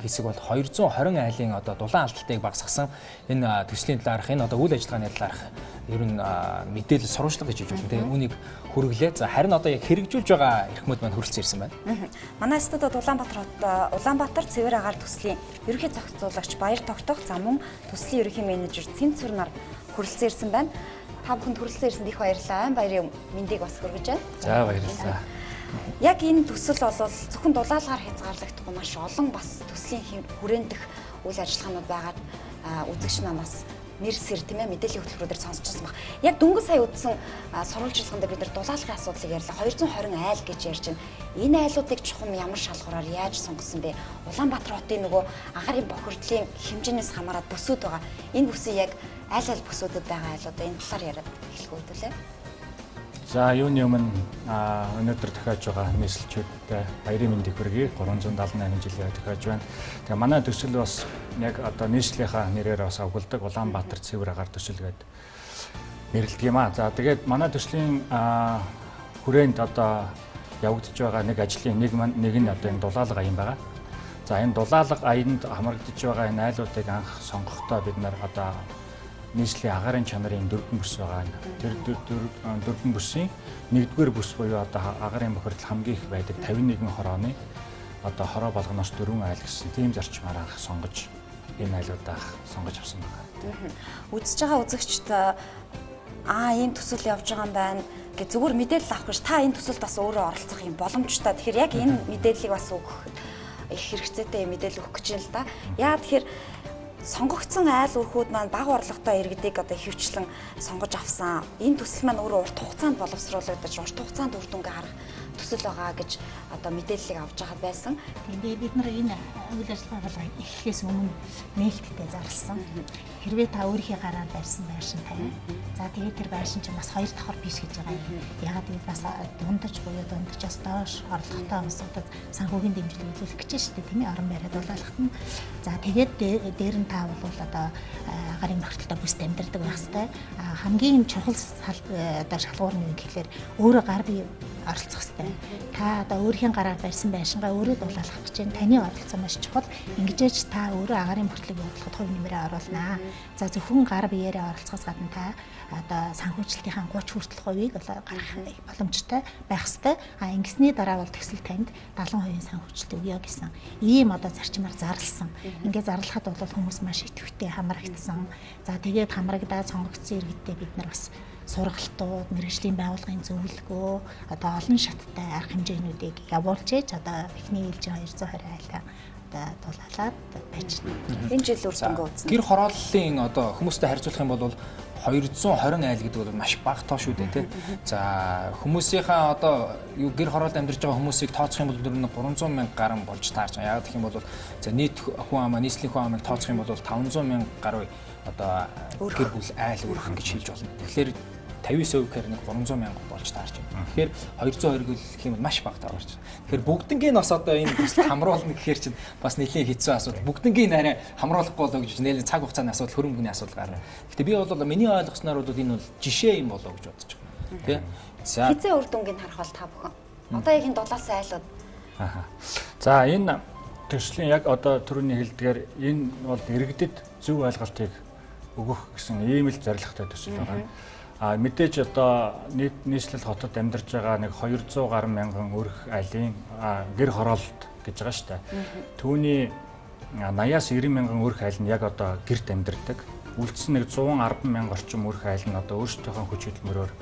хэсэг бол 220 айлын одоо дулаан алдалтыг багасгасан энэ төслийн талаарх энэ одоо үйл ажиллагааны талаарх ер нь мэдээлэл сурвалжлага гэж хэлж байна. Үүнийг хүргэлээ. За харин одоо яг хэрэгжүүлж байгаа эрхмүүд маань хүрэлцэн ирсэн байна. Манай студид Улаанбаатар цэвэр агаар төслийн ерөнхий зохицуулагч Баяр тогтоох замун төслийн ерөнхий менежер Цэмцүр нар хүрэлцэн ирсэн байна. Та бүхэнд хүрэлцэн ирсэнд их баярлалаа. Баярын мэндийг бас хүргэж байна. За баярлалаа. Яг энэ төсөл бол зөвхөн дулаалгаар хязгаарлагдахгүй маш олон бас төслийн хүрээн дэх үйл ажиллагаанууд байгаад үзэгч намаас нэр сэр тийм ээ мэдээллийн хөтөлбөрөөр сонсчихсан баг. Яг дөнгөж сая үдсэн сурвалжлаганд бид нар дулаалгын асуудлыг ярьлаа. 220 айл гэж ярьж байна. Энэ айлуудыг чухам ямар шалгуураар яаж сонгосон бэ? Улаанбаатар хотын нөгөө агарын бохирдлын хэмжээнээс хамаарат бүсүүд байгаа. Энэ бүсийн яг аль бүсүүдэд байгаа айлуудаа энэ талаар яриад эхлэх үедээ. За юуны өмнө өнөөдөр тохиож байгаа нийслэлчүүдтэй баярын мэндийг хүргэе. 378 жилийн тохиож байна. Тэгээ манай төсөл бас яг одоо нийслэлийнхаа нэрээр бас авгалдаг Улаанбаатар цэвэр агаар төсөл гэдэг нэрлэдэг юм аа. За тэгээд манай төслийн хүрээнд одоо явагдаж байгаа нэг ажлын нэг нь одоо энэ дулаалга аян байгаа. За энэ дулаалга аянд хамрагдаж байгаа энэ айлуудыг анх сонгохдоо бид нар одоо нийслэлийн агарын чанарын 4 бүс байгаа. Тэр 4 бүсийн 1-р бүс буюу одоо агарын бохирдол хамгийн их байдаг 51 хорооны одоо хороо болгоноос 4 айл гэсэн тийм зарчмаар анх сонгож энэ айлуудаа сонгож авсан байна. Үзэж байгаа үзэгчд ийм төсөл явж байгаа юм байна гэж зүгээр мэдээлэл авах гэж та энэ төсөлд бас өөрөө оролцох юм боломжтой. Тэгэхээр яг энэ мэдээллийг бас өгөх их хэрэгцээтэй мэдээлэл өгөх гэж байна л да. Яа тэгэхээр сонгогдсон айл өрхүүд маань бага орлоготой иргэдийг одоо хөвчлэн сонгож авсан. Энэ төсөл маань өөрөө урт хугацаанд боловсруулагдаж, урт хугацаанд үр дүнгээ харах төсөл байгаа гэж одоо мэдээллийг авч байгаа байсан. Тэгээд бид нар энэ үйл ажиллагаа эхлэхээс өмнө нээлттэй зарласан. Хэрвээ та өөрийнхөө гараар барьсан байшин тавь. За тэгээд тэр байшин чинь бас 2 давхар биш гэж байгаа юм. Ягаад гэвэл бас дундаж буюу дундажаас доош орлоготой хүмүүсүүдэд санхүүгийн дэмжлэг үзүүлэх гэж шүү дээ, тийм ээ, орон байраад болоолохт нь. За тэгээд дээр нь та бол одоо агарын бохирдолтой бүст амьдардаг байх хэвээр. Хамгийн чухал одоо шалгуур нь юу гэхээр өөрөө гар бие оролцох хэвээр. Та одоо өөрийнхөө гараар барьсан байшингаа өөрөө дулаалгах гэж байна. Таны оролцоо маш чухал. Ингэжээж та өөрөө агарын бохирдлыг бодлоход хувь нэмрээ оруулнаа. За зөвхөн гар биеэрээ оролцохоос гадна та одоо санхүүжилтийн 30 хүртэл хувийг гаргах боломжтой байх хэвээр. Ингэсний дараа бол төсөл танд 70% санхүүжилт өгье гэсэн ийм одоо зарчмаар зарласан. Ингээд зарлахад бол хүмүүс маш идэвхтэй хамрагдсан. За тэгээд хамрагдаад сонгогдсон иргэдтэй бид нар бас сургалтууд, мэргэжлийн байгууллагын зөвлөгөө, одоо олон шаттай арга хэмжээнүүдийг явуулж ээж одоо эхний ээлжийн 220 айлаа одоо дулаалаад байж байна. Энэ жил үр дүнгээ үзсэн. Гэр хорооллын одоо хүмүүстэй харьцуулах юм бол 220 айл гэдэг бол маш бага тоо шүү дээ, тий. За хүмүүсийнхаа одоо гэр хороолд амьдарч байгаа хүмүүсийг тооцох юм бол 300 мянга гаруй болж таарч байгаа. Яг гэх юм бол за нийт хүн амаа, нийслэлийн хүн амыг тооцох юм бол 500 мянга гаруй одоо гэр бүл айл өрөх гэж хэлж болно. Тэгэхээр 50% гэхээр нэг 300 мянга болж таарч байна. Тэгэхээр 220 гэх юм бол маш бага таа гарч байна. Тэгэхээр бүгднгийн нас одоо энэ төсөл хамруулна гэхээр чинь бас нэлийн хэцүү асуудал. Бүгднгийн арай хамруулахгүй болоо гэж нэлээд цаг хугацааны асуудал, хөрөнгөний асуудал гарна. Гэтэ би бол миний ойлгосноор бол энэ бол жишээ юм болоо гэж бодож байгаа. Тэ? За хизээ үр дүнгийн харах бол та бүхэн. Одоо яг энэ дулаасан айлууд. За энэ төслийн яг одоо түрүүний хэлдгээр энэ бол иргэдэд зөв ойлголтыг өгөх гэсэн ийм л зорилготой төсөл байгаа. Мэдээж одоо нийслэл хотод амьдарч байгаа нэг 200 гаруй мянган өрх айлын гэр хороолт гэж байгаа шүү дээ. Түүний 80-аас 90 мянган өрх айл нь яг одоо гэрт амьдардаг. Үлдсэн нэг 110 мянга орчим өрх айл нь одоо өөрсдийнхөө хүч хөдөлмөрөөр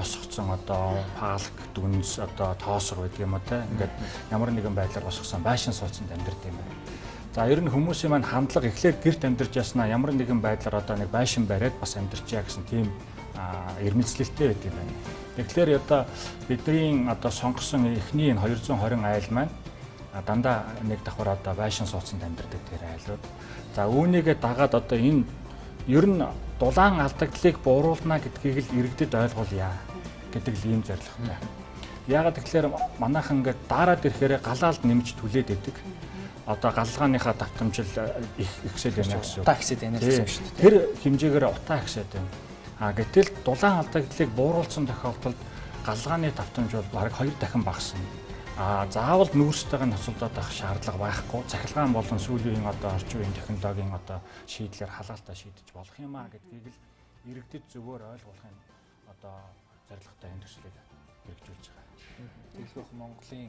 босгоцсон одоо паалк, дүнс, одоо тоосор байдаг юм уу те. Ингээд ямар нэгэн байдлаар босгосон байшин сууцанд амьдардаг юм байна. За ер нь хүмүүсийн маань хандлага эхлээд гэрт амьдарч яснаа ямар нэгэн байдлаар одоо нэг байшин бариад бас амьдарчаа гэсэн тийм эрмэлзлэлтэй байдаг юм байна. Тэгэхээр одоо бидний одоо сонгосон эхний энэ 220 айл маань дандаа нэг давхар одоо байшин сууцанд амьдардаг тэр айлууд. За үүнийгээ дагаад одоо энэ ер нь дулаан алдагдлыг бууруулна гэдгийг л иргэдэд ойлгуулъя гэдэг л ийм зорилготой. Яагаад тэгэхээр манайхан ингээд дараад ирэхээр галаалд нэмж түлээд идэг. Одоо галгааныхаа давтамжил ихсээд байна гэсэн. Утаа ихсээд байна гэсэн шүү дээ. Тэр хэмжээгээр утаа ихсээд байна. Гэтэл дулаан алдагдлыг бууруулсан тохиолдолд галгааны давтамж бол бараг 2 дахин багасна. Заавал нүүрстайг нь хоцолдоод авах шаардлага байхгүй. Цахилгаан болон сүүлийн одоо орчин үеийн технологийн одоо шийдлэр халаалтаа шийдэж болох юм аа гэдгийг л иргэдэд зөвөр ойлгуулахын одоо зорилготой энэ төслийг хэрэгжүүлж байгаа. Тэгэлбэх Монголын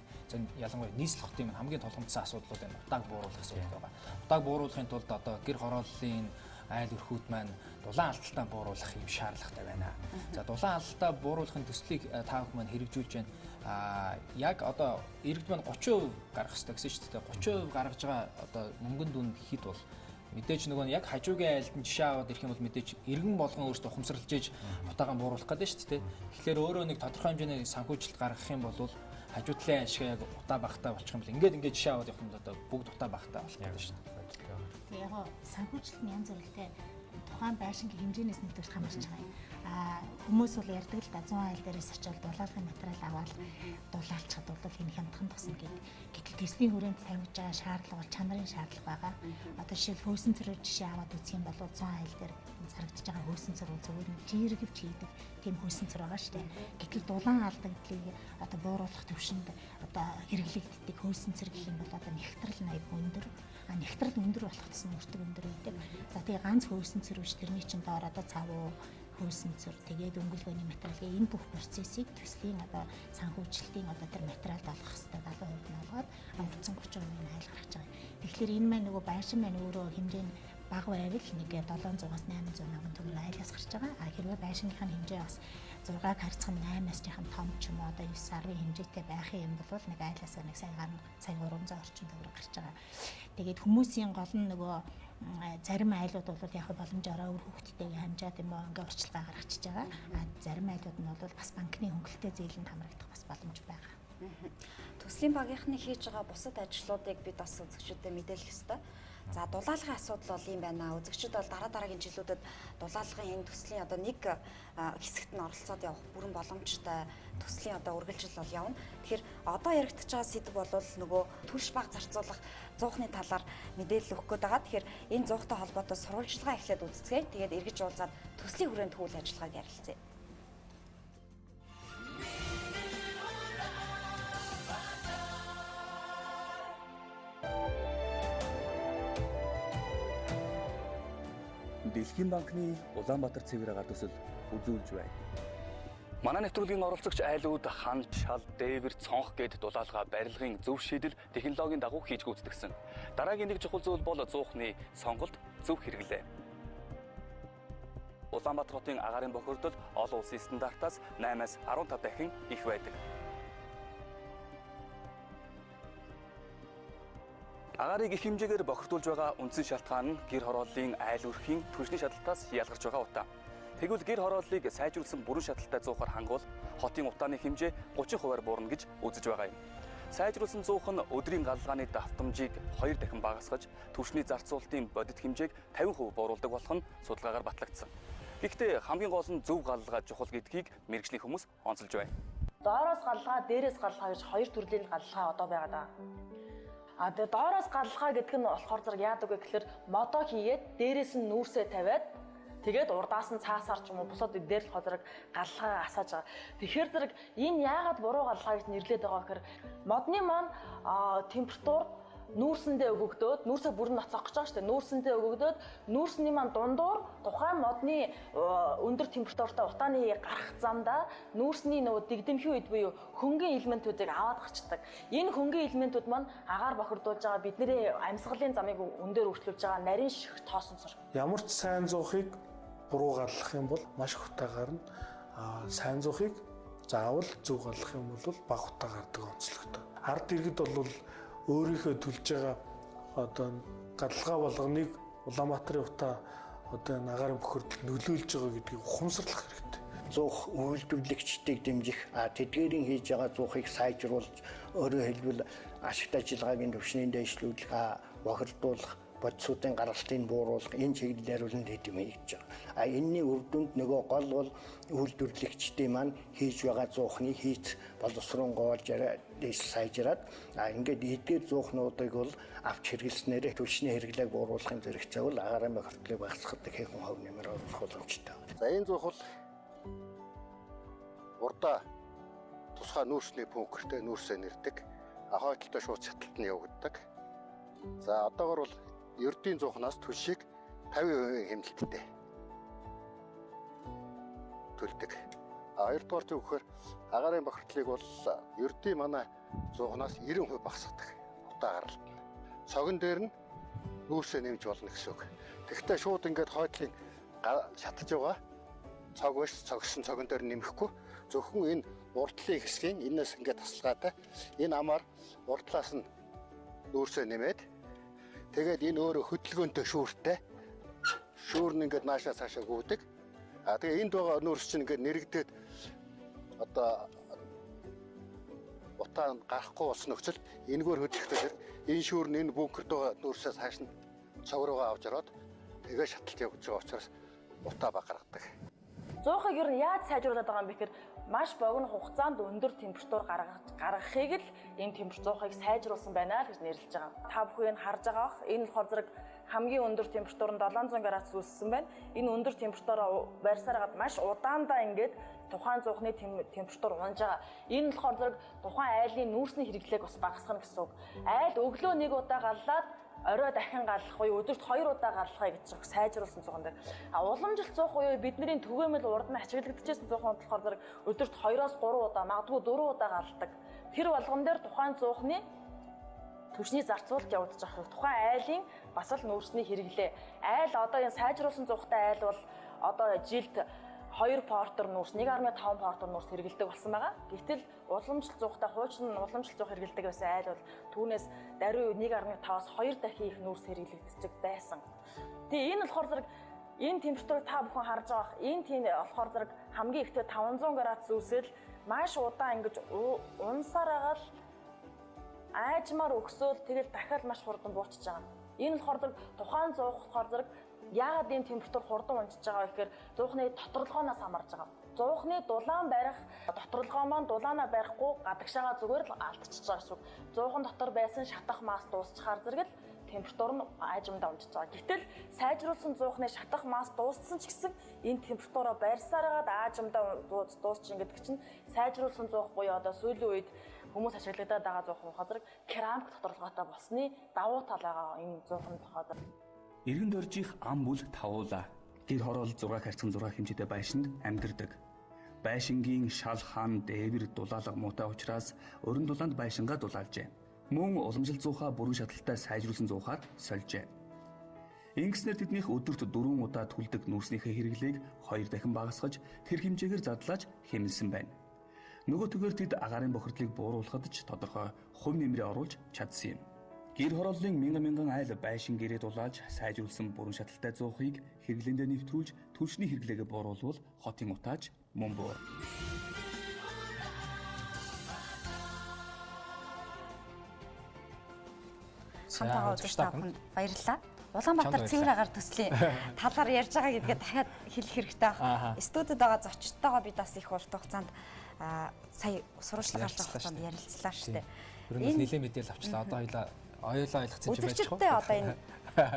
ялангуяа нийслэл хотын хамгийн тулгымдсан асуудлууд энэ утааг бууруулах асуудал байгаа. Утааг бууруулахын тулд одоо гэр хорооллын айл өрхүүд маань дулаан алдалтаа бууруулах юм шаардлагатай байна. За дулаан алдалтаа бууруулахын төслийг та бүхэн маань хэрэгжүүлж байна. Яг одоо иргэд маань 30% гаргах хэрэгтэй гэсэн шүү дээ. 30% гаргаж байгаа одоо мөнгөнд дүн хэд бол мэдээж нөгөө яг хажуугийн айлд нь жишээ аваад ирэх юм бол мэдээж иргэн болгон өөрсдөө ухамсарлаж иж утаагаа бууруулах гэдэг шүү дээ. Тэгэхээр өөрөө нэг тодорхой хэмжээний санхүүжилт гаргах юм бол хажуу талын ашиг яг утаа багтаа болчих юм бол ингээд жишээ аваад явах юм бол одоо бүгд утаа багтаа болох гэдэг шүү дээ. Тэгээ яг санхүүжилт нь янз бүртэй тухайн байшингийн хэмжээнээс нэгдүгээр хамаарч байгаа юм. Хүмүүс бол ярьдаг л да 100 айл дээрээс очиод дулаалгын материал аваад дулаалчхад бол энэ хямдхан тусна гэдэг. Гэтэл төслийн хүрээнд тавьж байгаа шаардлага бол чанарын шаардлага байгаа. Одоо жишээл хөөсөн цэрэг жишээ аваад үзэх юм бол 100 айл дээр зарагдаж байгаа хөөсөн цэрэг зөвхөн жиргэвч хийдэг тийм хөөсөн цэрэг байгаа шүү дээ. Гэтэл дулаан алдагдлыг одоо бууруулах төвшөнд одоо хэрэглэгддэг хөөсөн цэрэг гэх юм бол одоо нэгтрэл 80 өндөр. Нэгтрэл өндөр болох тусам өртөг өндөр үүдэг. За тэгээ ганц хөөсөн цэрэг биш тэрний чинь доор одоо цав хөөсөн цэр тэгээд өнгөлгөөний материалын энэ бүх процессыг төслийн одоо санхүүжилтийн одоо тэр материалд олох хэрэгтэй 70% нь олгоод амарцсан 30% нь айл гаргаж байгаа. Тэгэхээр энэ маань нөгөө байшин маань өөрөө хэмжээ нь бага байвал нэг 700-аас 800 мянган төгрөг айлаас гарч байгаа. Хэрвээ байшингийнхаа хэмжээ бас 6-г харьцах нь 8-аас жоохон том ч юм уу одоо 9-10 хэмжээтэй байх юм бол нэг айлаас нэг сая 300 орчим төгрөг гарч байгаа. Тэгээд хүмүүсийн гол нь нөгөө зарим айлууд бол яг боломжоор өөр хүүхдтэйгээ хамжаад юм уу ингээ урчилгаа гаргачихж байгаа. Зарим айлууд нь бол бас банкны хөнгөлөлтэй зээлэнд хамрагдах бас боломж байгаа. Төслийн багийнхны хийж байгаа бусад ажлуудыг бид бас үзэгчдэд мэдээлэх ёстой. За дулаалгын асуудал бол юм байна. Үзэгчид бол дараагийн жилүүдэд дулаалгын энэ төслийн одоо нэг хэсэгт нь оролцоод явах бүрэн боломжтой төслийн одоо үргэлжил бол явна. Тэгэхээр одоо яригдчихж байгаа сэдв бол нөгөө төрш баг зарцуулах зуухны талаар мэдээлэл өгөх гээд байгаа. Тэгэхээр энэ зуухтай холбоотой сурвалжлагаа эхлээд үзцгээе. Тэгээд эргэж уулзаад төслийн хүрээнд үйл ажиллагааг ярилцъя. Дэлхийн банкны Улаанбаатар цэвэр агаар төсөл үзүүлж байна. Манай нэвтрүүлгийн оролцогч айлууд хан, шал, дээвэр, цонх гээд дулаалга барилгын зөв шийдэл технологийн дагуу хийж гүйцэтгэсэн. Дараагийн нэг чухал зүйл бол зуухны сонголт зөв хэрэглээ. Улаанбаатар хотын агаарын бохирдол олон улсын стандартаас 8-аас 15 дахин их байдаг. Агаарыг их хэмжээгээр бохирдуулж байгаа үндсэн шалтгаан нь гэр хорооллын айл өрхийн түвшний шаталтаас ялгарч байгаа утаа. Тэгвэл гэр хорооллыг сайжруулсан бүрэн шаталтай зуухаар хангуул хотын утааны хэмжээ 30% буурна гэж үзэж байгаа юм. Сайжруулсан зуух нь өдрийн галлгааны давтамжийг 2 дахин багасгаж түвшний зарцуулалтын бодит хэмжээг 50% бууруулдаг болох нь судалгаагаар батлагдсан. Гэхдээ хамгийн гол нь зөв галлгаа чухал гэдгийг мэргэжлийн хүмүүс онцолж байна. Доороос галлгаа, дээрээс галлгаа гэж хоёр төрлийн галлгаа одоо байгаа даа. Тэгээ доороос галлгаа гэдэг нь болохоор зэрэг яадаг вэ гэхээр модоо хийгээд дээрээс нь нүүрсээ тавиад тэгээд урдаас нь цаасаар ч юм уу бусад дээр л хозрог галлгаа асааж байгаа. Тэгэхээр зэрэг энэ яагаад буруу галлгаа гэж нэрлээд байгаа гэхээр модны маань температур нүүрсэндээ өгөгдөөд нүүрсээ бүрэн ноцоох гэж байгаа шүү дээ. Нүүрсэндээ өгөгдөөд нүүрсний маань дундуур тухайн модны өндөр температуртай утааны гарах замдаа нүүрсний нөгөө дэгдэмхийн үед буюу хөнгөн элементүүдийг аваад гарчдаг. Энэ хөнгөн элементүүд маань агаар бохирдуулж байгаа бидний амьсгалын замыг өндөр өргөжлүүлж байгаа нарийн ших тоосон цор. Ямар ч сайн зуухыг буруу галлах юм бол маш хутаагаар нь сайн зуухыг заавал зөв галлах юм бол бага хутаа гардаг онцлогтой. Ард иргэд бол өөрийнхөө төлж байгаа одоо галлгаа болгоныг Улаанбаатарын утаа одоо агаарын бохирдол нөлөөлж байгаа гэдгийг ухамсарлах хэрэгтэй. Зуух үйлдвэрлэгчдийг дэмжих, тэдгээрийн хийж байгаа зуухыг сайжруулж, өөрөөр хэлбэл ашигт ажиллагаагийн түвшний дэвшлүүлэх, бохирдуулах, бодисуудын гаргалтыг бууруулах энэ чиглэлээр нь дэдэм хийж байгаа. Энэний үр дүнд нөгөө гол бол үйлдвэрлэгчдийн маань хийж байгаа зуухны хийц боловсронгоолж сайжраад ингээд эдгээр зуухнуудыг бол авч хэрэглэснээр түвшний хэрэглээг бууруулахын зэрэгцээ бол агаарын бохирдлыг багасгахад хэхэн хөв нэмэр оруулах боломжтой. За энэ зуух бол урдаа тусгай нүүрсний пункттэй нүүрсээ нэрдэг. хойдолтой шууд шаталт нь явагддаг. За одоогор бол ердийн 100-наас түлшийг 50% хэмнэлттэй төлдөг. Хоёрдугаар нь өгөхөөр агаарын бохирдлыг бол ердийн манай 100-наас 90% багасгадаг. Утаа гаралт нь. Цогон дээр нь нүүрсээ нэмж болно гэсэн үг. Тэгэхдээ шууд ингээд хойдлын шатаж байгаа цог биш цогсон цогон дээр нэмэхгүй зөвхөн энэ урдлын хэсгийн энэс ингээд тасалгаатай энэ амаар урдлаас нь нүүрсээ нэмээд тэгээд энэ өөрөө хөдөлгөөнтэй шүүртэй шүүр нь ингээд наашаа цаашаа гүйдэг. Тэгээ энд байгаа нүүрс чинь ингээд нэрэгдээд одоо утаа гарахгүй болсон нөхцөл энэгээр хөдлөхтэй энэ шүүр нь энэ бункерт байгаа нүүрсээс хааш нь цог руугаа авч ороод тэгээ шаталт явуулж байгаа учраас утаа баг гаргадаг. Зуухыг ер нь яаж сайжруулад байгаа юм бэ гэхээр маш богино хугацаанд өндөр температур гаргахыг л энэ температур зуухыг сайжруулсан байна л гэж нэрлэж байгаа. Та бүхэн харж байгаа бох энэ болохоор зэрэг хамгийн өндөр температур нь 700 градус үүссэн байна. Энэ өндөр температураар барьсараад маш удаандаа ингээд тухайн зуухны температур унж байгаа. Энэ болохоор зэрэг тухайн айлын нүүрсний хэрэглээг бас багасгах гэсэн үг. Айл өглөө нэг удаа галлаад орой дахин галлах уу өдөрт 2 удаа галлахыг гэж сайжруулсан зухан дээр. Уламжилт зуух уу бидний түгээмэл урд нь ачаглагдчихсан зуухан болохоор зэрэг өдөрт 2-оос 3 удаа магадгүй 4 удаа галдаг. Тэр болгон дээр тухайн зуухны түвшний зарцуулалт явагдаж байгаа. Тухайн айлын бас л нүүрсний хэрэглээ. Айл одоо энэ сайжруулсан зуухтай айл бол одоо жилд 2 портер нүүрс 1.5 портер нүүрс хэрэглэдэг болсон байгаа. Гэвтэл уламжлалт зуухтай хуучин уламжлалт зуух хэрэглэдэг байсан айл бол түүнээс даруй 1.5-аас 2 дахин их нүүрс хэрэглэгдэж байсан. Тэгээ энэ болохоор зэрэг энэ температурыг та бүхэн харж байгаа. Энэ тийм болохоор зэрэг хамгийн ихтэй 500 градус Цельсиэл маш удаан ингэж унсараагаал айжмаар өгсөөл тэгэл дахиад маш хурдан буучиж байгаа. Энэ болохоор зэрэг тухайн зуух болохоор зэрэг яагаад энэ температур хурдан унжиж байгаа вэ гэхээр зуухны доторлогооноос хамаарж байгаа. Зуухны дулаан барих доторлогоо маань дулаанаа барихгүй гадагшаага зүгээр л алдчихж байгаа гэсэн үг. Зуухан дотор байсан шатах мас дуусчихаар зэрэг л температур нь айжмдаа унжиж байгаа. Гэтэл сайжруулсан зуухны шатах мас дууссан ч гэсэн энэ температураа барьсараад аажмдаа дуусчих гэдэг чинь сайжруулсан зуух буюу одоо сүүлийн үед хүмүүс ашиглагдаад байгаа зуух хадрыг керамик доторлогоотой болсны давуу тал байгаа энэ зуухан хадр. Иргэн дөржих ам бүл тавуула. Гэр хороол 6 харьцан 6 хэмжээтэй байшинд амьдардаг. Байшингийн шал хаан дээвэр дулаалга муутай учраас өрн дулаанд байшингаа дулаалжээ. Мөн уламжлалт зуухаа бүрэн шаталтай сайжруулсан зуухаар сольжээ. Ингэснээр тэднийх өдөрт 4 удаа түлдэг нүүрснийхээ хэрэглээг 2 дахин багасгаж тэр хэмжээгээр задлааж хэмнэлсэн байна. Нөгөө төгөөр тэд агаарын бохирдлыг бууруулахад ч тодорхой хувь нэмрээ оруулж чадсан юм. Гэр хорооллын мянган айл байшин гэрээ дулааж сайжруулсан бүрэн шаталтай зуухыг хэрэглээндээ нэвтрүүлж түлшний хэрэглээгээ бууруулвал хотын утааж мөн буур. Хамтаа үзэж тавханд баярлалаа. Улаанбаатар цэвэр агаар төслийн талаар ярьж байгаа гэдгээ дахиад хэлэх хэрэгтэй байна. Студид байгаа зочдтойгоо бид бас их урт хугацаанд сая сурвалжлага гаргах хугацаанд ярилцлаа шүү дээ. Энэ нэлээд мэдээлэл авчлаа. Одоо хоёулаа ойлгоцсон юм байж байгаа. Одоо энэ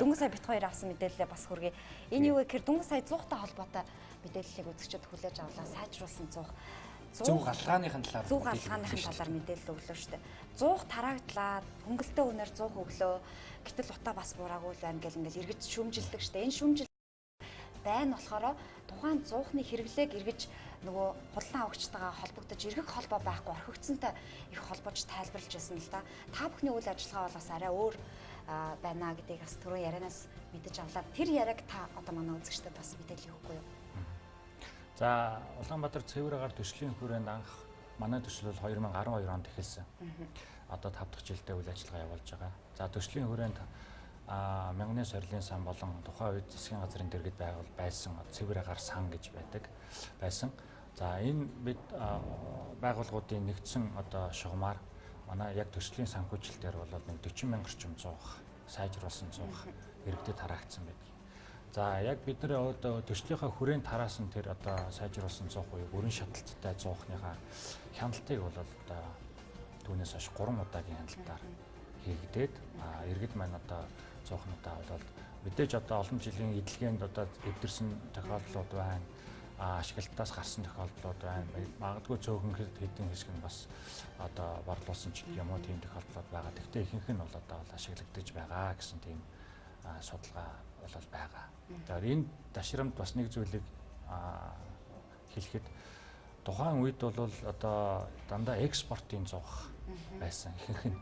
дөнгөж сая бит хоёр авсан мэдээлэлээ бас хүргэе. Энэ юу вэ гэхээр дөнгөж сая 100-тай холбоотой мэдээллийг үзэгчид хүлээж авлаа. Сайжруулсан 100 зөв галгааныхын талаар мэдээлэл өглөө шүү дээ. 100 тараагдлаа, хөнгөлтөө үнээр 100 өглөө. Гэтэл утаа бас буураагүй л байна гэл ингээл эргэж шүмжилдэг шүү дээ. Энэ шүмжил байна болохоор тухайн 100-ны хэрэглээг эргэж нөгөө худалдан авагчтайгаа холбогдож эргэх холбоо байхгүй орхигдсантай их холбож тайлбарлаж байсан л да. Та бүхний үйл ажиллагаа бол бас арай өөр байна гэдгийг бас түрүү ярианаас мэдэж авлаа. Тэр яриаг та одоо манай үзэгчдэд бас мэдээлэл өгөхгүй юу? За Улаанбаатар цэвэр агаар төслийн хүрээнд анх манай төсөл бол 2012 онд эхэлсэн. Одоо 5 дахь жилдээ үйл ажиллагаа явуулж байгаа. За төслийн хүрээнд мянганы сорилын сан болон тухайн үед засгийн газрын дэргэд байсан цэвэр агаар сан гэж байсан. За энэ бид байгууллагуудын нэгдсэн одоо шугамар манай яг төслийн санхүүжилт дээр бол нэг 40 мянга орчим зуух сайжруулсан зуух иргэдэд тараагдсан байдаг. За яг бид нар одоо төслийнхаа хүрээнд тараасан тэр одоо сайжруулсан зуух буюу бүрэн шаталттай зуухныхаа хяналтыг бол одоо түүнээс хойш 3 удаагийн хяналтаар хийгдээд иргэд маань одоо зуухнуудаа бол мэдээж одоо олон жилийн эдлэгээнд одоо эвдэрсэн тохиолдлууд байна. ашиглалтаас гарсан тохиолдлууд байна. Магадгүй цөөхөн хэдэн хэсэг нь бас одоо борлуулсан ч юм уу тийм тохиолдлууд байгаа. Гэхдээ ихэнх нь бол одоо ашиглагдаж байгаа гэсэн тийм судалгаа бол байгаа. Тэгэхээр энэ ташрамд бас нэг зүйлийг хэлэхэд тухайн үед бол одоо дандаа экспортын зовх байсан ихэнх нь.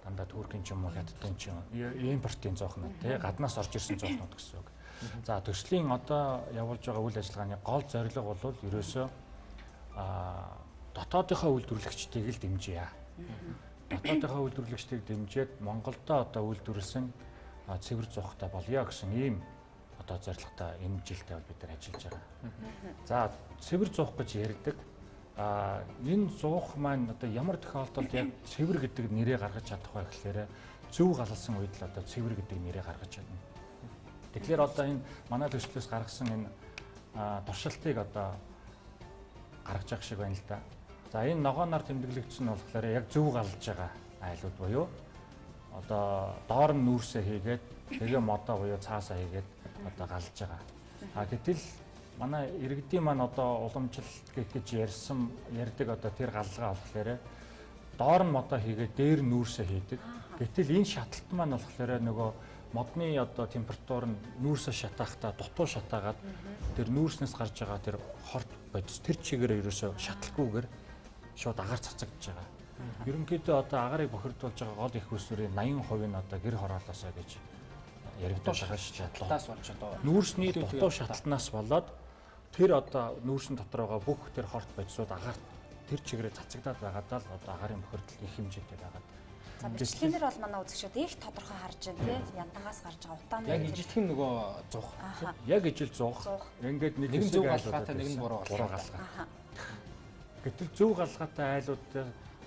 Дандаа Туркийн ч юм уу Хятадын ч юм импортын зовхнууд тий гаднаас орж ирсэн зовхнууд гэсэн үг. За төслийн одоо явуулж байгаа үйл ажиллагааны гол зорилго бол ерөөсөө дотоодынхоо үйлдвэрлэгчдийг л дэмжье. Дотоодынхоо үйлдвэрлэгчдийг дэмжиад Монголдо одоо үйлдвэрлэсэн цэвэр зуухтай болёо гэсэн ийм одоо зорилготой энэ жилдээ бол бид нар ажиллаж байгаа. За цэвэр зуух гэж ярьдаг. Энэ зуух маань одоо ямар тохиолдолд яг цэвэр гэдэг нэрээ гаргаж чадах вэ гэхээр зөв галалсан үед л одоо цэвэр гэдэг нэрээ гаргаж чадна. Тэгэхээр одоо энэ манай төслөөс гаргасан энэ туршилтыг одоо гаргаж явах шиг байна л да. За энэ ногооноор тэмдэглэгдсэн нь болохоор яг зөв галж байгаа айлууд буюу одоо доор нь нүүрсээ хийгээд тэгээ модоо буюу цаасаа хийгээд одоо галж байгаа. Гэтэл манай иргэдийн маань одоо уламжлалт гэж ярьдаг одоо тэр галлага болохоор доор нь модоо хийгээд дээр нь нүүрсээ хийдэг. Гэтэл энэ шаталт маань болохоор нөгөө модны одоо температур нь нүүрсээ шатаахтаа дутуу шатаагаад тэр нүүрснээс гарч байгаа тэр хорт бодис тэр чигээр ерөөсөө шаталгүйгээр шууд агаар цацагдж байгаа. Ерөнхийдөө одоо агаарыг бохирдуулж байгаа гол их усүрийн 80% нь одоо гэр хороолоосоо гэж яригдаж байгаа шүү дээ. Шаталтаас болж одоо нүүрсний дутуу шаталтнаас болоод тэр одоо нүүрсэн дотор байгаа бүх тэр хорт бодисууд агаар тэр чигээрээ цацагдаад байгаадаа л одоо агарын бохирдол их хэмжээтэй байгаа. За бичлэгнэр бол манай үзэгчид их тодорхой харж байна тий. Янтангаас гарч байгаа утааны. Яг ижилхэн нөгөө зух. Яг ижил зух. Ингээд нэг нь зөв галгаатай нэг нь буруу галгаатай. Гэтэл зөв галгаатай айлууд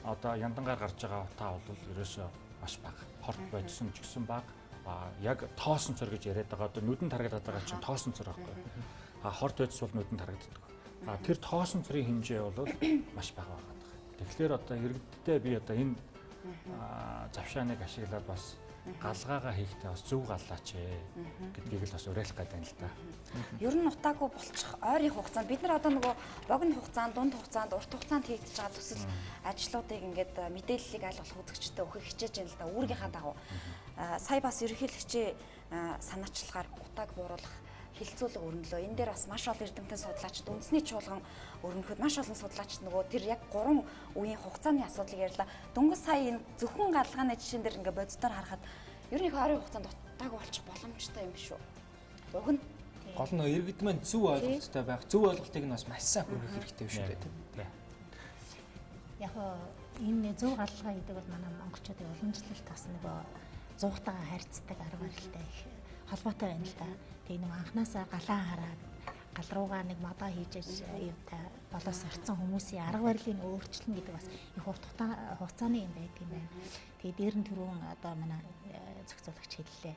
одоо яндангаар гарч байгаа утаа бол ерөөсөө маш бага. Хорт бодсон ч гэсэн бага. Яг тоосон цор гэж яриад байгаа. Одоо нүдэн тарагдаад байгаа чинь тоосон цор байхгүй. Хорт бодис бол нүдэн тарагддаг. Тэр тоосон цорын хэмжээ бол маш бага байгаа. Тэгэхээр одоо иргэддээ би одоо энэ завшааныг ашиглаад бас галгаагаа хийхдээ бас зөв галлаач гэдгийг л бас уриалах гэдэг юм л да. Ер нь утаагүй болчих ойрын хугацаанд бид нар одоо нөгөө богино хугацаанд, дунд хугацаанд, урт хугацаанд хийгдэж байгаа төсөл ажлуудыг ингээд мэдээллийг аль болох үзэгчтэй өгөх хичээж байна л да. Үүргийнхаа дагуу. Сая бас ерөнхийлөгчийн санаачлагаар утааг бууруулах хилцүүлэг өрнөлөө. Энэ дээр бас маш олон эрдэмтэн судлаачид үндэсний чуулган өрнөхөд маш олон судлаачид нөгөө тэр яг 3 үеийн хугацааны асуудлыг ярьлаа. Дөнгөж сая энэ зөвхөн галгааны жишээн дээр ингээ бодитоор харахад ер нь их ойрын хугацаанд утааг болчих боломжтой юм шүү. Уг нь гол нь иргэд маань зөв ойлголттой байх. Зөв ойлголтыг нь бас маш сайн хүргэх хэрэгтэй шүү дээ. Яг энэ зөв галгалгаа гэдэг бол манай монголчуудын уламжлалт бас нөгөө зуухтайгаа харьцдаг арга барилтай их холбоотой байна л да. Тэгээ нэг анханасаа галаа хараад гал руугаа нэг модоо хийж юутай болоос орцсон хүмүүсийн арга барилыг өөрчлөн гэдэг бас их хугацааны юм байдаг юм байна. Тэгээ дээр нь түрүүн одоо манай зохицуулагч хэллээ.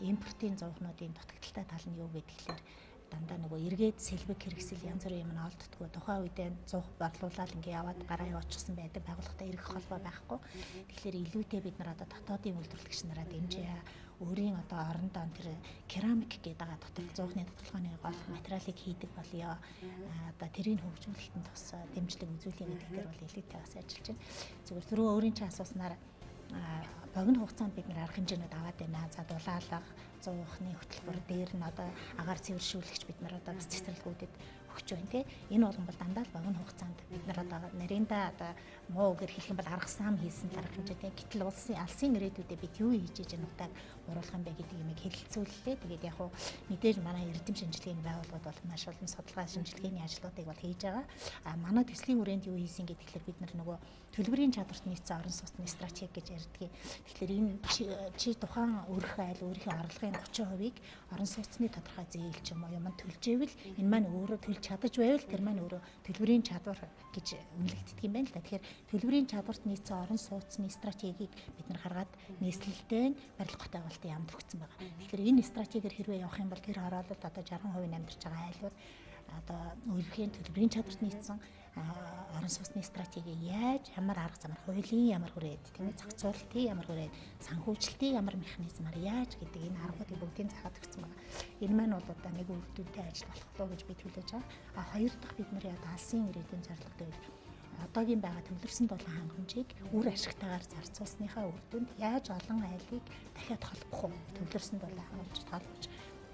Импортын зовхнуудын дутагдaltaй тал нь юу гэхээр дандаа нөгөө эргээд сэлбэг хэрэгсэл янз бүрийн юм олддггүй. Тухайн үедээ зуух борлуулаад ингээ яваад гараа явуулчихсан байдаг байгууллагатай эргэх холбоо байхгүй. Тэгэхээр илүүтэй бид нар одоо дотоодын үйлдвэрлэгч нараа дэмжээ. Өөрийн одоо орондоо тэр керамик гэдэг байгаа зуухны тодорхойны гол материалыг хийдэг болёо. Одоо тэрийг хөгжүүлэлтэн тус дэмжлэг үзүүлэх гэдэг дээр бол илүүтэй бас ажиллаж байна. Зүгээр түрүү өөрийн чинь асууснаар богино хугацаанд бид нар арга хэмжээнүүд аваад байна. За дулаалга, зуухны хөтөлбөр дээр нь одоо агаар цэвэршүүлэгч бид нар одоо бас цэцэрлэгүүдэд өгч байна тий. Энэ бол дандаа л богино хугацаанд бид нар одоо нарийнда одоо муу гэр хэлэх юм бол арга сам хийсэн арга хэмжээтэй. Гэтэл улсын алсын ирээдүйдээ бид юу хийж иж байгааг уруулах юм бэ гэдэг юмыг хэлэлцүүллээ. Тэгээд яг хуу мэдээж манай эрдэм шинжилгээний байгууллагууд бол маш олон судалгаа шинжилгээний ажлуудыг бол хийж байгаа. Манай төслийн хүрээнд юу хийсэн гэхээр бид нар нөгөө төлбөрийн чадварт нийцсэн орон сууцны стратеги гэж ярьдаг. Тэгэхээр энэ чи тухайн өрх айл өөрийнхөө орлогын 30%-ийг орон сууцны тодорхой зээл ч юм уу юмд төлж ивэл энэ маань өөрөө төлж чадаж байвал тэр маань өөрөө төлбөрийн чадвар гэж үнэлэгддэг юм байна л да. Тэгэхээр төлбөрийн чадварт нийцсэн орон сууцны стратегийг бид нар харгаад нийслэлтэй барилгах байгуулалтын яамд өгсөн байгаа. Тэгэхээр энэ стратегиэр хэрвээ явах юм бол тэр хороололд одоо 60% амьдарч байгаа айлууд одоо өөрхийн төлбөрийн чадварт нийцсэн орон сууцны стратеги яаж ямар арга замаар хуулийн ямар хүрээд тийм ээ зохицуулалтын ямар хүрээд санхүүжилтийн ямар механизмаар яаж гэдэг энэ аргуудыг бүгдийг заахад өгсөн байна. Энэ маань бол одоо нэг үйлдвэртэй ажил болох лоо гэж би төлөж байгаа. Хоёр дахь бидний одоо алсын ирээдүйн зорилго гэвэл одоогийн байгаа төвлөрсөн дулаан хангамжийг үр ашигтайгаар зарцуулсныхаа үр дүнд яаж олон айлыг дахиад холбох вэ? Төвлөрсөн дулаан хангамжид холбож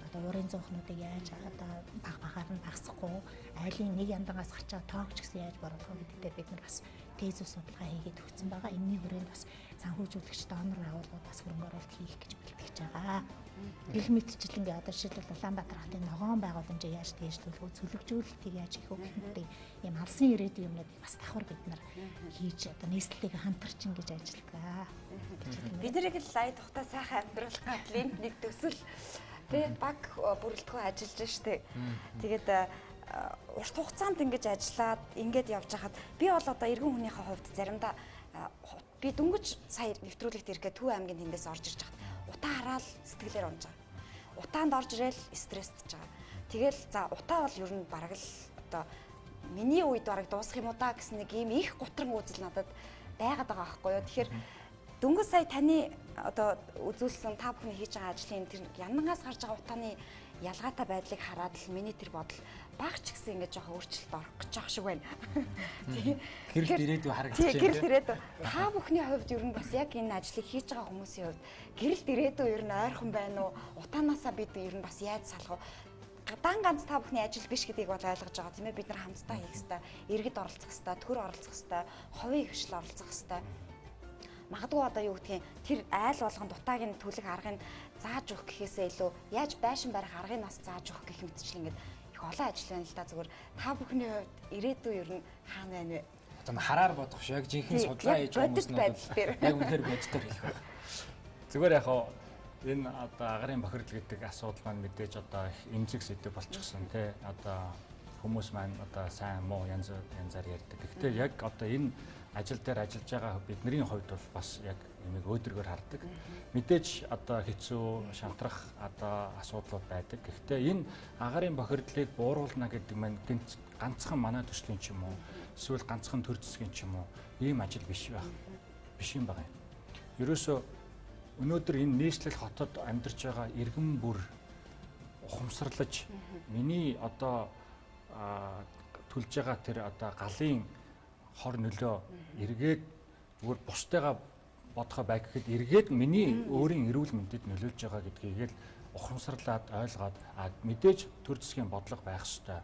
одоо уурын зөөхнүүдийг яаж одоо багаар нь багасгахгүй айлын нэг яндангаас гарч байгаа тоог ч гэсэн яаж боруулах вэ гэдэгтээ бид нар бас тезис судалгаа хийгээд өгсөн байгаа. Энэний хүрээнд бас санхүүжүүлэгч донор байгууллагууд бас хөрөнгө оруулалт хийх гэж бэлтгэж байгаа. Гэх мэтчлэнгээ одоо жишээлбэл Улаанбаатар хотын ногоон байгууламжийг яаж дээшлүүлэх вэ? Цөлөгжүүлэлтийг яаж хийх вэ гэх мэт ийм алсын ирээдүйн юмнуудыг бас давхар бид нар хийж одоо нийслэлийг хамтарчин гэж ажилладаг. Бид нарыг л лай тухтай сайхан амьдруулах гэвэл нэг төсөл тэг баг бүрэлдэхүүн ажиллаж штэ. Тэгээд урт хугацаанд ингэж ажиллаад ингэж явж хахад би бол одоо иргэн хүнийхээ хувьд заримдаа би дөнгөж сая нэвтрүүлэгт ирэхэд Төв аймгийн тэндээс орж ирж хахад утаа хараад сэтгэлээр унж байгаа. Утаанд орж ирэл стрессдж байгаа. Тэгэл за утаа бол ер нь бараг л одоо миний үед бараг дуусах юм уу та гэсэн нэг ийм их гутран үзэл надад байгаад байгаа байхгүй юу. Тэгэхээр дөнгөж сая таны одоо үзүүлсэн та бүхний хийж байгаа ажлын тэр янангаас гарч байгаа утааны ялгаатай байдлыг хараад л миний тэр бодол багч гэсэн ингэж жоохон өөрчлөлт орох гэж байгаа шиг байна. Гэрэл ирээдүй харагдаж байна. Гэрэл ирээдүй. Та бүхний хувьд ер нь бас яг энэ ажлыг хийж байгаа хүмүүсийн хувьд гэрэл ирээдүй ер нь ойрхон байна уу? Утаанаасаа бид ер нь бас яаж салах вэ? Гадаан ганц та бүхний ажил биш гэдгийг бол ойлгож байгаа тийм ээ. Бид нар хамтдаа хийх хэрэгтэй, иргэд оролцох хэрэгтэй, төр оролцох хэрэгтэй, хувийн хвшил оролцох хэрэгтэй. Магадгүй одоо юу гэдгийг тэр айл болгонд утаагийн төлөв аргыг зааж өгөх гэхээсээ илүү яаж байшин барих аргыг нас зааж өгөх гэх мэтчил ингээд их олон ажил байна л да. Зүгээр та бүхний хувьд ирээдүй ер нь хаана байна вэ? Одоо хараар бодох ш яг жинхэнэ судалгаа хийж байгаа хүмүүс нь яг үнэхээр боддоор хэлэх байна. Зүгээр яг энэ одоо агарын бохирдол гэдэг асуудал маань мэдээж одоо их эмзэг сэдв болчихсон тий. Одоо хүмүүс маань одоо сайн муу янзаар ярьдаг. Гэхдээ яг одоо энэ ажил дээр ажиллаж байгаа бидний хувьд бол бас яг нэмийг өөдрөгөр хардаг. Мэдээж одоо хэцүү, шантрах одоо асуудлууд байдаг. Гэхдээ энэ агарын бохирдлыг бууруулна гэдэг маань ганцхан манай төслийн ч юм уу, эсвэл ганцхан төр засгийн ч юм уу, ийм ажил биш юм байна. Ерөөсөө өнөөдөр энэ нийслэл хотод амьдарч байгаа иргэн бүр ухамсарлаж миний одоо төлж байгаа тэр одоо галын хор нөлөө эргээд зүгээр бусдайгаа бодохоо байг гэхэд эргээд миний өөрийн эрүүл мэндэд нөлөөлж байгаа гэдгийг л ухамсарлаад ойлгоод мэдээж төр засгийн бодлого байх ёстой.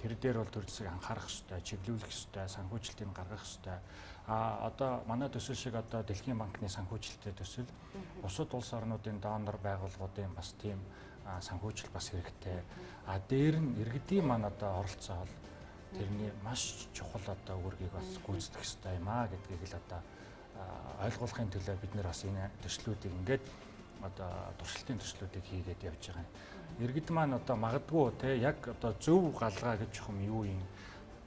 Тэр дээр бол төр засгийг анхаарах ёстой, чиглүүлэх ёстой, санхүүжилтийг гаргах ёстой. Одоо манай төсөл шиг одоо Дэлхийн банкны санхүүжилттэй төсөл бусад улс орнуудын донор байгууллагуудын бас тийм санхүүжил бас хэрэгтэй. Дээр нь иргэдийн маань одоо оролцоо бол тэрний маш чухал одоо үүргийг бас гүйцэтгэх ёстой юм гэдгийг л одоо ойлгуулахын төлөө бид нэр бас энэ төслүүдийг ингээд одоо туршилтын төслүүдийг хийгээд явж байгаа юм. Иргэд маань одоо магадгүй те яг одоо зөв галгаа гэж юм юу юм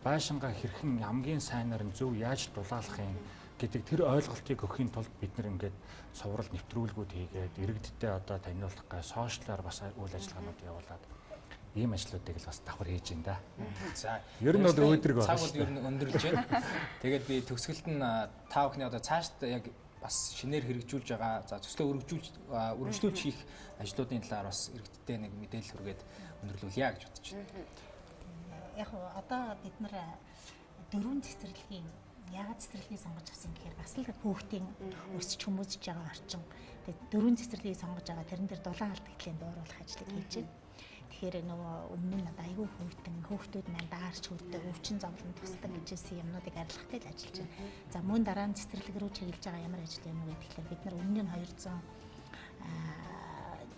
байшингаа хэрхэн хамгийн сайнаар нь зөв яаж дулаалах юм гэдэг тэр ойлголтыг өгөхийн тулд бид нэр ингээд соврал нэвтрүүлгүүд хийгээд иргэдтэй одоо таниулах гай сошиалаар бас үйл ажиллагаанууд явуулаад ийм ажлуудыг л бас давхар хийж байна да. За ер нь бол өөдрөг байна. Цаг бол ер нь өндөрлж байна. Тэгээд би төгсгөлд нь та бүхний одоо цаашд яг бас шинээр хэрэгжүүлж байгаа за төслөө өргөжлүүлж хийх ажлуудын талаар бас иргэдтэй нэг мэдээлэл хүргээд өндөрлүүлье гэж бодож байна. Яг одоо бид нар дөрвөн цэцэрлэгийн яагаад цэцэрлэгийг сонгож авсан гэхээр бас л хүүхдийн өсч хүмүүжж байгаа орчин. Тэгээд дөрвөн цэцэрлэгийг сонгож байгаа тэрэн дээр дулаан алдагдлыг дууруулах ажлыг хийж байна. Тэгэхээр нөгөө өмнө нь айгүй хүүхдүүд маань даарч хөрдөг өвчин зовлон тусдаг гэжсэн юмнуудыг арилгахтай л ажиллаж байна. За мөн дараа нь цэцэрлэг рүү чиглэж байгаа ямар ажил юм бэ гэхээр бид нар өмнө нь 200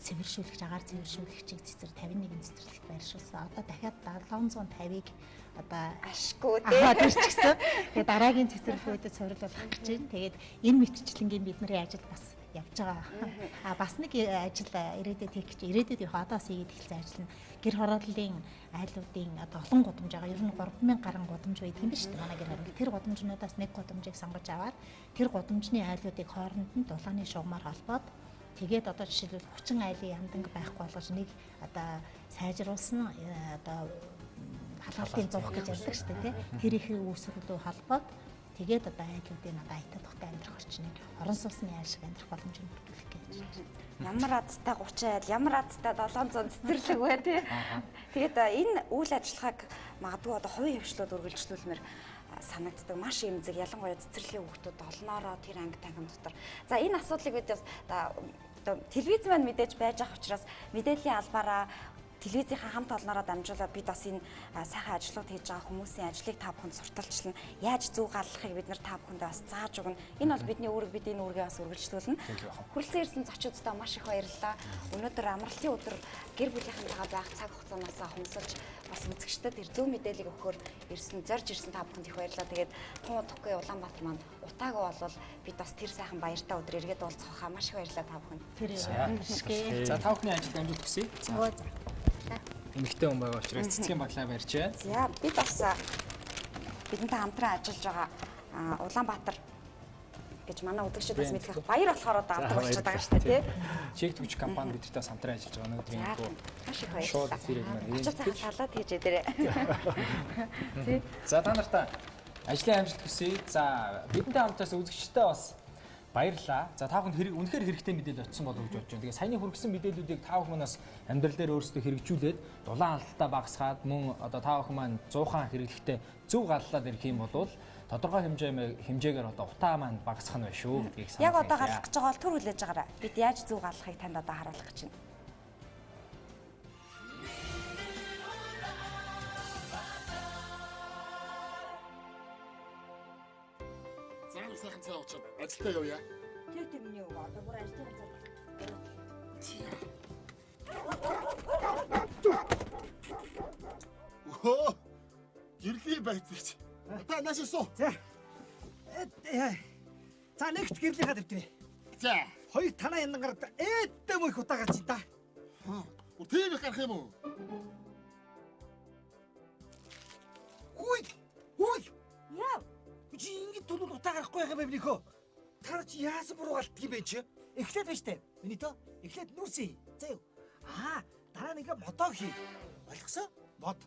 цэвэршүүлэгч агаар цэвэршүүлэгчийг цэцэр 51 цэцэрлэгт байршуулсан. Одоо дахиад 750-ыг одоо ашгүй дээрчгсэн. Тэгээд дараагийн цэцэрлэгүүдэд суйрлуулах гэж байна. Тэгээд энэ мэтчлэнгийн бидний ажил бас явж байгаа. Бас нэг ажил ирээдүйд хийх гэж ирээдүйд яг одоос хийгээд эхэлсэн ажил нь гэр хорооллын айлуудын одоо олон гудамж байгаа. Ер нь 3000 гаруй гудамж байдаг юм биш үү? Манай гэр хороол. Тэр гудамжнуудаас нэг гудамжийг сонгож аваад тэр гудамжны айлуудыг хооронд нь дулааны шугамаар холбоод тэгээд одоо жишээлбэл 30 айлын ямданг байхгүй болгож нэг одоо сайжруулсан одоо халаалтын зуух гэж ярьдаг шүү дээ, тий. Тэр их үүсвэрлүү холбоод тэгээд одоо айлуудын одоо аятаа тухтай амьдрах орчныг орон сууцны айл шиг амьдрах боломжийг бүрдүүлэх гэж байна. Ямар азтай 30 айл, ямар азтай 700 цэцэрлэг вэ тий. Тэгээд энэ үйл ажиллагааг магадгүй одоо хувийн хвшлүүд үргэлжлүүлмээр санагддаг маш эмзэг ялангуяа цэцэрлэгийн хүүхдүүд олноороо тэр анги тангим дотор. За энэ асуудлыг бид телевиз маань мэдээж байж байгаа учраас мэдээллийн албаараа телевизийн хамт олноороо дамжуулаад бид бас энэ сайхан ажлууд хийж байгаа хүмүүсийн ажлыг та бүхэнд сурталчлана. Яаж зөв галлахыг бид нар та бүхэндээ бас зааж өгнө. Энэ бол бидний үүрэг, бид энэ үүргээ бас үргэлжлүүлнэ. Хүрэлцэн ирсэн зочдодоо маш их баярлалаа. Өнөөдөр амралтын өдөр гэр бүлийнхэнтэйгээ байх цаг хугацаанаас хөнсөлж бас үзэгчдэд тэр зөв мэдээллийг өгөхөөр ирсэн, зорж ирсэн та бүхэнд их баярлалаа. Тэгээд тун удахгүй Улаанбаатар маань утаагүй болвол бид бас тэр сайхан баяртай өдөр эргээд уулзахаа маш их баярлалаа та бүхэнд. За та бүхний ажил амжилт хүсье. Эмэгтэй хүн байгаа учраас цэцгийн баглаа барьчаа. За бид бас бидэнтэй хамтран ажиллаж байгаа Улаанбаатар гэж манай үзэгчдээс мэдгэх баяр болохоор одоо авдаг болчиход байгаа шүү дээ тий. Чек төгч компани бидэртэй хамтран ажиллаж байгаа өнөөдрийн маш их баярлалаа. шууд эфирийг маань очиж салаад хийж идэрээ. Тий. За та нартай ажлын амжилт хүсье. За бидэнтэй хамтраас үзэгчтэй бас баярлалаа. За та бүхэнд үнэхээр хэрэгтэй мэдээлэл очсон болов гэж бодож байна. Тэгээ саяны хүргэсэн мэдээллүүдийг та бүхнээс амьдрал дээр өөрсдөө хэрэгжүүлээд дулаан алдалтаа багасгаад мөн одоо та бүхэн маань 100хаан хэрэглэхдээ зөв галлаад ирэх юм бол тодорхой хэмжээгээр одоо утаа маань багасах нь байна шүү гэдгийг сануулъя. Яг одоо галлах гэж байгаа бол төр хүлээж байгаарай. Бид яаж зөв галлахыг танд одоо харуулах гэж байна. Сайхан цай уучаад ажилдаа явъя. Тэр миний үг одоо бүр ажилтны газар. Оо! Гэрлийн байцгаач. Та нааш суу. За. За нэгт гэрлийнхаа дэвтэрээ. За. Хоёр танаа яндан гараад ээдтэй мөх удаа гарч та. Тийм их гарах юм уу? Хүй. Яа. Чи ингэж tulууд утаа гарахгүй байгаа юм нөхөө. Та чи яасан буруу галтг юм бэ чи? Эхлээд байж таа. Миний тоо. Эхлээд нүрсээ. За юу. Дараа нэг модоо хий. Ойлгосон? Мод.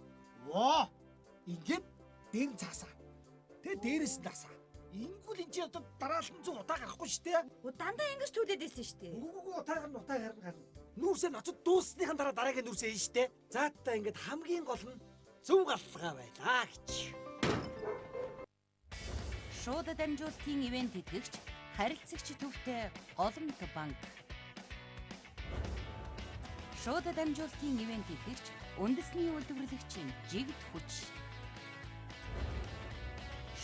Воо. Ингээд дэм цаасаа. Тэгээ дээрээс нь дасаа. Ингүүл энэ чи одоо дараалан зүг утаа гарахгүй шүү дээ. Дандаа ингэж түлээд байсан шүү дээ. Үгүй утаа гарна. Нүрсээ ноцод дуусныхан дараагийн нүрсээ хийн шүү дээ. За та ингээд хамгийн гол нь зөв галлага байлаа гэж. Шууд дамжуулалтын ивент итгэгч харилцагч төвтэй голомт банк. Шууд дамжуулалтын ивент итгэгч үндэсний үйлдвэрлэгчийн жигд хүч.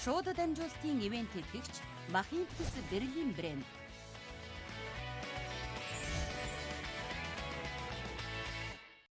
Шууд дамжуулалтын ивент итгэгч Махин плюс Берлин брэнд.